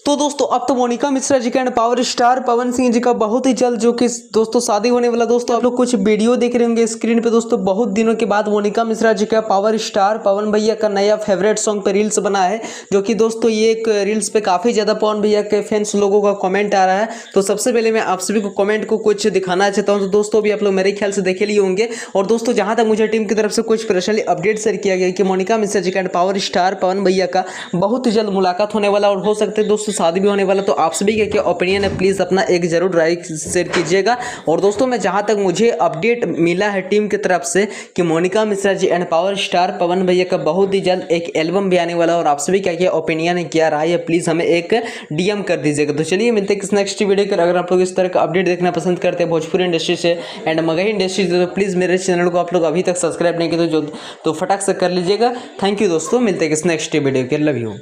तो दोस्तों अब तो मोनिका मिश्रा जी का and power star Pawan Singh ji का बहुत ही जल्द जो कि दोस्तों शादी होने वाला। दोस्तों आप लोग कुछ वीडियो देख रहे होंगे स्क्रीन पे। दोस्तों बहुत दिनों के बाद मोनिका मिश्रा जी का पावर स्टार पवन भैया का नया फेवरेट सॉन्ग पे रील्स बना है, जो कि दोस्तों ये एक रील्स पे काफ़ी ज़्यादा पवन भैया के फैंस लोगों का कमेंट आ रहा है। तो सबसे पहले मैं आप सभी को कमेंट को कुछ दिखाना चाहता हूँ। तो दोस्तों अभी आप लोग मेरे ख्याल से देखे लिए होंगे। और दोस्तों जहाँ तक मुझे टीम की तरफ से कुछ पर्सनली अपडेट शेयर किया गया कि मोनिका मिश्रा जी का एंड पावर स्टार पवन भैया का बहुत ही जल्द मुलाकात होने वाला और हो सकते हैं दोस्तों शादी भी होने वाला। तो आप सभी का क्या ओपिनियन है, प्लीज़ अपना एक जरूर राय शेयर कीजिएगा। और दोस्तों मैं जहां तक मुझे अपडेट मिला है टीम की तरफ से कि Monika Mishra ji and power star पवन भैया का बहुत ही जल्द एक एल्बम भी आने वाला है। और आप सभी का क्या ओपिनियन है, क्या राय है, प्लीज़ हमें एक डीएम कर दीजिएगा। तो चलिए मिलते हैं किस नेक्स्ट वीडियो पर। अगर आप लोग इस तरह का अपडेट देखना पसंद करते हैं भोजपुरी इंडस्ट्री से एंड मगही इंडस्ट्री से, तो प्लीज़ मेरे चैनल को आप लोग अभी तक सब्सक्राइब नहीं किए तो फटाक से कर लीजिएगा। थैंक यू दोस्तों, मिलते हैं किस नेक्स्ट वीडियो के। Love you.